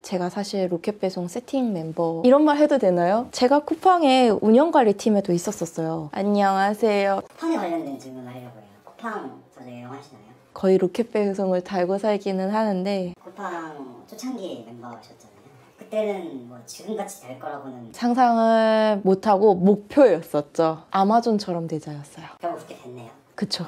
제가 사실 로켓배송 세팅 멤버 이런 말 해도 되나요? 제가 쿠팡의 운영관리팀에도 있었어요. 안녕하세요. 쿠팡에 관련된 질문을 하려고 해요. 쿠팡 자주 이용하시나요? 거의 로켓배송을 달고 살기는 하는데 쿠팡 초창기 멤버셨잖아요. 그때는 뭐 지금같이 될 거라고는 상상을 못하고 목표였었죠. 아마존처럼 되자였어요. 결국 그렇게 됐네요. 그쵸.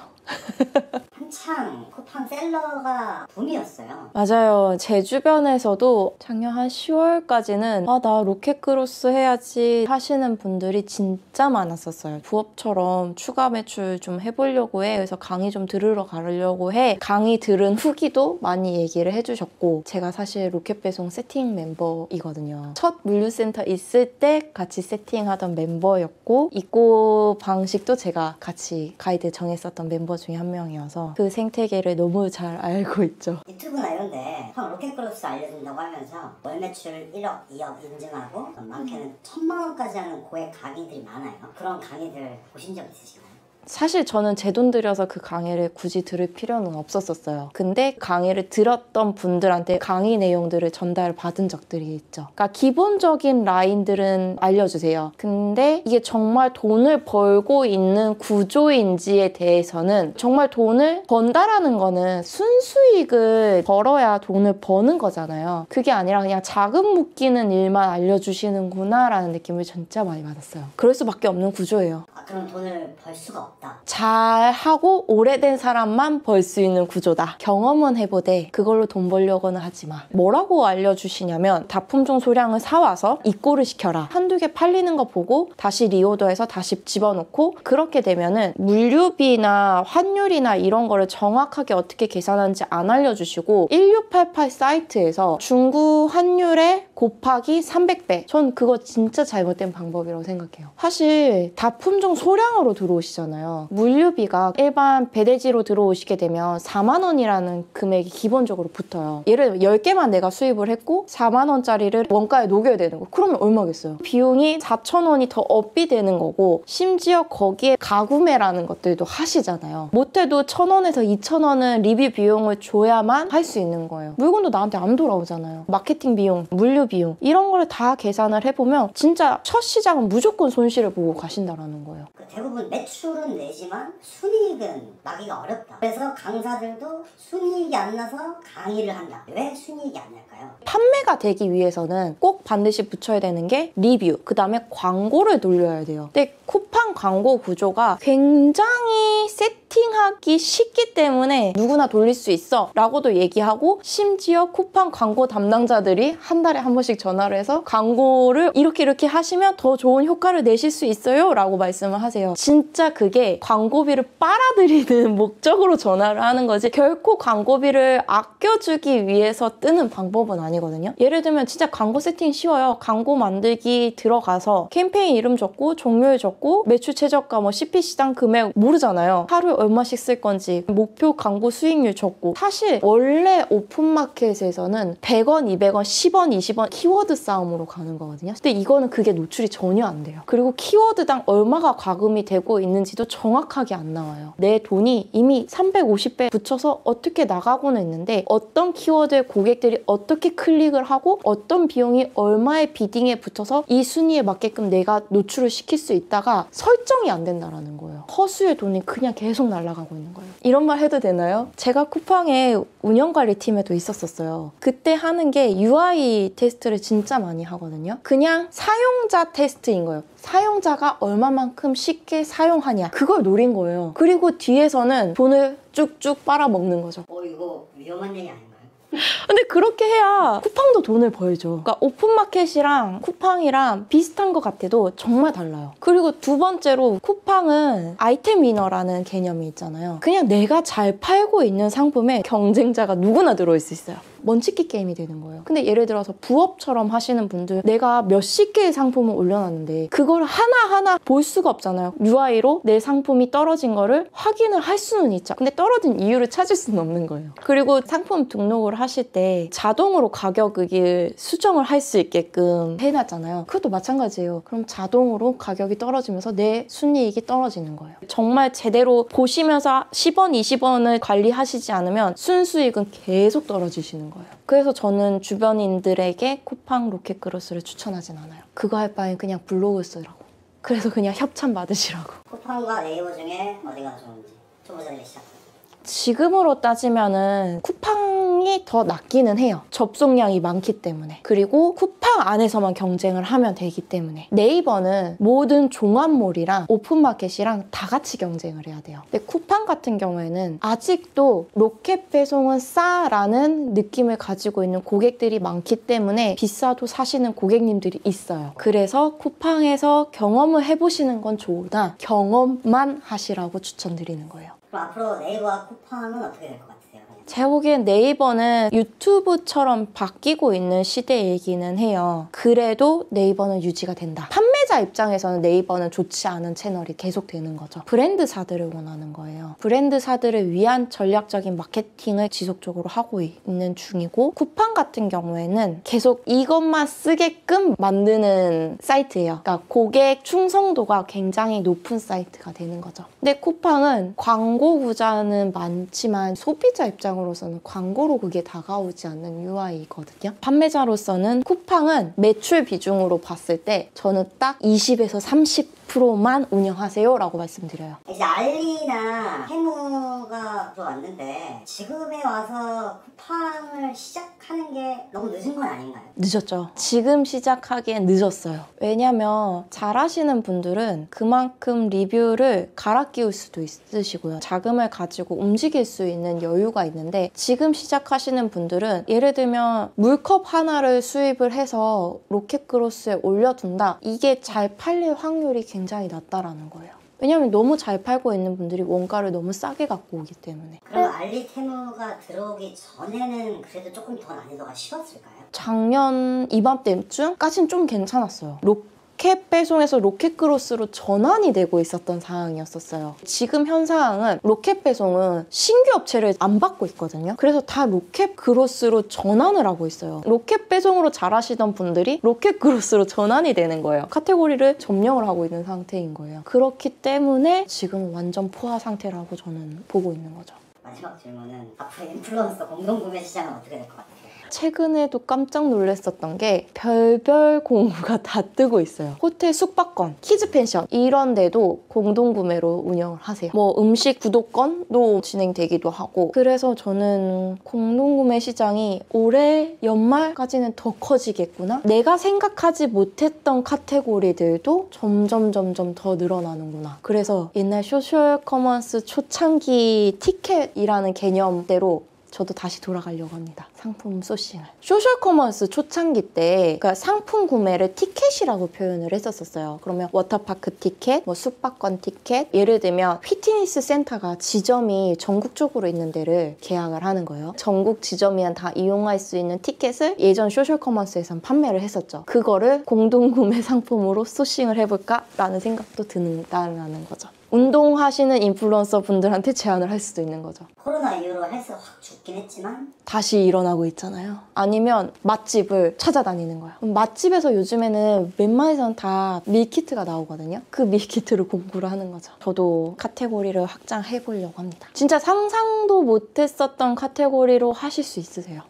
한창 쿠팡 셀러가 붐이었어요. 맞아요. 제 주변에서도 작년 한 10월까지는 나 로켓크로스 해야지 하시는 분들이 진짜 많았었어요. 부업처럼 추가 매출 좀 해보려고 해. 그래서 강의 좀 들으러 가려고 해. 강의 들은 후기도 많이 얘기를 해주셨고, 제가 사실 로켓배송 세팅 멤버이거든요. 첫 물류센터 있을 때 같이 세팅하던 멤버였고, 입고 방식도 제가 같이 가이드 정했었던 멤버 중에 한 명이어서 그 생태계를 너무 잘 알고 있죠. 유튜브나 이런데 로켓크로스 알려준다고 하면서 월 매출 1억, 2억 인증하고 많게는 1000만 원까지 하는 고액 강의들이 많아요. 그런 강의들 보신 적 있으신가요? 사실 저는 제 돈 들여서 그 강의를 굳이 들을 필요는 없었어요. 근데 강의를 들었던 분들한테 강의 내용들을 전달 받은 적들이 있죠. 그러니까 기본적인 라인들은 알려주세요. 근데 이게 정말 돈을 벌고 있는 구조인지에 대해서는, 정말 돈을 번다라는 거는 순수익을 벌어야 돈을 버는 거잖아요. 그게 아니라 그냥 자금 묶이는 일만 알려주시는구나 라는 느낌을 진짜 많이 받았어요. 그럴 수밖에 없는 구조예요. 그럼 돈을 벌 수가 없다. 잘하고 오래된 사람만 벌 수 있는 구조다. 경험은 해보되 그걸로 돈 벌려고는 하지 마. 뭐라고 알려주시냐면, 다품종 소량을 사와서 입고를 시켜라. 한두 개 팔리는 거 보고 다시 리오더해서 다시 집어넣고, 그렇게 되면은 물류비나 환율이나 이런 거를 정확하게 어떻게 계산하는지 안 알려주시고, 1688 사이트에서 중국 환율에 곱하기 300배. 전 그거 진짜 잘못된 방법이라고 생각해요. 사실 다품종 소량으로 들어오시잖아요. 물류비가 일반 배대지로 들어오시게 되면 4만 원이라는 금액이 기본적으로 붙어요. 예를 들면 10개만 내가 수입을 했고 4만 원짜리를 원가에 녹여야 되는 거. 그러면 얼마겠어요? 비용이 4천 원이 더 업이 되는 거고, 심지어 거기에 가구매라는 것들도 하시잖아요. 못해도 1,000원에서 2,000원은 리뷰 비용을 줘야만 할 수 있는 거예요. 물건도 나한테 안 돌아오잖아요. 마케팅 비용, 물류 비용 이런 거를 다 계산을 해보면 진짜 첫 시작은 무조건 손실을 보고 가신다라는 거예요. 대부분 매출은 내지만 순이익은 나기가 어렵다. 그래서 강사들도 순이익이 안 나서 강의를 한다. 왜 순이익이 안 날까요? 판매가 되기 위해서는 꼭 반드시 붙여야 되는 게 리뷰, 그 다음에 광고를 돌려야 돼요. 근데 쿠팡 광고 구조가 굉장히 세팅하기 쉽기 때문에 누구나 돌릴 수 있어 라고도 얘기하고, 심지어 쿠팡 광고 담당자들이 한 달에 한 번씩 전화를 해서 광고를 이렇게 하시면 더 좋은 효과를 내실 수 있어요 라고 말씀을 하세요. 진짜 그게 광고비를 빨아들이는 목적으로 전화를 하는 거지, 결코 광고비를 아껴주기 위해서 뜨는 방법은 아니거든요. 예를 들면 진짜 광고 세팅 쉬워요. 광고 만들기 들어가서 캠페인 이름 적고 종료일 적고 매출 최저가 뭐 CPC당 금액 모르잖아요. 하루에 얼마씩 쓸 건지 목표 광고 수익률 적고. 사실 원래 오픈마켓에서는 100원, 200원, 10원, 20원 키워드 싸움으로 가는 거거든요. 근데 이거는 그게 노출이 전혀 안 돼요. 그리고 키워드당 얼마가 과금이 되고 있는지도 정확하게 안 나와요. 내 돈이 이미 350배 붙여서 어떻게 나가고는 있는데, 어떤 키워드에 고객들이 어떻게 클릭을 하고 어떤 비용이 얼마의 비딩에 붙어서 이 순위에 맞게끔 내가 노출을 시킬 수 있다가 설정이 안 된다라는 거예요. 허수의 돈이 그냥 계속 날아가고 있는 거예요. 이런 말 해도 되나요? 제가 쿠팡의 운영관리팀에도 있었어요. 그때 하는 게 UI 테스트를 진짜 많이 하거든요. 그냥 사용자 테스트인 거예요. 사용자가 얼마만큼 쉽게 사용하냐, 그걸 노린 거예요. 그리고 뒤에서는 돈을 쭉쭉 빨아먹는 거죠. 이거 위험한 얘기 아닌가요? 근데 그렇게 해야 쿠팡도 돈을 벌죠. 그러니까 오픈마켓이랑 쿠팡이랑 비슷한 것 같아도 정말 달라요. 그리고 두 번째로, 쿠팡은 아이템 위너라는 개념이 있잖아요. 그냥 내가 잘 팔고 있는 상품에 경쟁자가 누구나 들어올 수 있어요. 먼치기 게임이 되는 거예요. 근데 예를 들어서 부업처럼 하시는 분들, 내가 몇십 개의 상품을 올려놨는데 그걸 하나하나 볼 수가 없잖아요. UI로 내 상품이 떨어진 거를 확인을 할 수는 있죠. 근데 떨어진 이유를 찾을 수는 없는 거예요. 그리고 상품 등록을 하실 때 자동으로 가격을 수정을 할 수 있게끔 해놨잖아요. 그것도 마찬가지예요. 그럼 자동으로 가격이 떨어지면서 내 순이익이 떨어지는 거예요. 정말 제대로 보시면서 10원, 20원을 관리하시지 않으면 순수익은 계속 떨어지시는 거예요. 느끼는 거예요. 그래서 저는 주변인들에게 쿠팡 로켓그로스를 추천하진 않아요. 그거 할 바엔 그냥 블로그 쓰라고. 그래서 그냥 협찬 받으시라고. 쿠팡과 네이버 중에 어디가 좋은지 초보자들이 시작합니다. 지금으로 따지면은 쿠팡이 더 낫기는 해요. 접속량이 많기 때문에. 그리고 쿠팡 안에서만 경쟁을 하면 되기 때문에. 네이버는 모든 종합몰이랑 오픈마켓이랑 다 같이 경쟁을 해야 돼요. 근데 쿠팡 같은 경우에는 아직도 로켓 배송은 싸라는 느낌을 가지고 있는 고객들이 많기 때문에 비싸도 사시는 고객님들이 있어요. 그래서 쿠팡에서 경험을 해보시는 건 좋으나 경험만 하시라고 추천드리는 거예요. 그럼 앞으로 네이버와 쿠팡은 어떻게 될 것 같으세요? 제가 보기엔 네이버는 유튜브처럼 바뀌고 있는 시대이기는 해요. 그래도 네이버는 유지가 된다. 판매자 입장에서는 네이버는 좋지 않은 채널이 계속 되는 거죠. 브랜드사들을 원하는 거예요. 브랜드사들을 위한 전략적인 마케팅을 지속적으로 하고 있는 중이고 쿠팡 같은 경우에는 계속 이것만 쓰게끔 만드는 사이트예요. 그러니까 고객 충성도가 굉장히 높은 사이트가 되는 거죠. 근데 쿠팡은 광고 구자는 많지만 소비자 입장으로서는 광고로 그게 다가오지 않는 UI거든요. 판매자로서는 쿠팡은 매출 비중으로 봤을 때 저는 딱 20에서 30%만 운영하세요 라고 말씀드려요. 이제 알리나 테무가 왔는데 지금에 와서 쿠팡을 시작하는 게 너무 늦은 건 아닌가요? 늦었죠. 지금 시작하기엔 늦었어요. 왜냐면 잘하시는 분들은 그만큼 리뷰를 갈아 끼울 수도 있으시고요. 자금을 가지고 움직일 수 있는 여유가 있는데 지금 시작하시는 분들은 예를 들면 물컵 하나를 수입을 해서 로켓그로스에 올려둔다. 이게 잘 팔릴 확률이 굉장히 낮다라는 거예요. 왜냐면 너무 잘 팔고 있는 분들이 원가를 너무 싸게 갖고 오기 때문에. 그럼 알리 테무가 들어오기 전에는 그래도 조금 더 난이도가 쉬웠을까요? 작년 이맘때쯤까지는 좀 괜찮았어요. 로켓 배송에서 로켓그로스로 전환이 되고 있었던 상황이었었어요. 지금 현 상황은 로켓 배송은 신규 업체를 안 받고 있거든요. 그래서 다 로켓그로스로 전환을 하고 있어요. 로켓 배송으로 잘하시던 분들이 로켓그로스로 전환이 되는 거예요. 카테고리를 점령을 하고 있는 상태인 거예요. 그렇기 때문에 지금 완전 포화 상태라고 저는 보고 있는 거죠. 마지막 질문은 앞으로 인플루언서 공동구매 시장은 어떻게 될 것 같아요? 최근에도 깜짝 놀랐었던 게 별별 공구가 다 뜨고 있어요. 호텔 숙박권, 키즈 펜션 이런 데도 공동구매로 운영을 하세요. 뭐 음식 구독권도 진행되기도 하고 그래서 저는 공동구매 시장이 올해 연말까지는 더 커지겠구나. 내가 생각하지 못했던 카테고리들도 점점 더 늘어나는구나. 그래서 옛날 소셜 커머스 초창기 티켓이라는 개념대로 저도 다시 돌아가려고 합니다. 상품 소싱을. 소셜 커머스 초창기 때 그러니까 상품 구매를 티켓이라고 표현을 했었어요. 그러면 워터파크 티켓, 뭐 숙박권 티켓, 예를 들면 피트니스 센터가 지점이 전국적으로 있는 데를 계약을 하는 거예요. 전국 지점이면 다 이용할 수 있는 티켓을 예전 소셜 커머스에선 판매를 했었죠. 그거를 공동구매 상품으로 소싱을 해볼까라는 생각도 든다는 거죠. 운동하시는 인플루언서 분들한테 제안을 할 수도 있는 거죠. 코로나 이후로 헬스가 확 죽긴 했지만 다시 일어나고 있잖아요. 아니면 맛집을 찾아다니는 거야. 맛집에서 요즘에는 웬만해서는 다 밀키트가 나오거든요. 그 밀키트를 공부를 하는 거죠. 저도 카테고리를 확장해 보려고 합니다. 진짜 상상도 못했었던 카테고리로 하실 수 있으세요.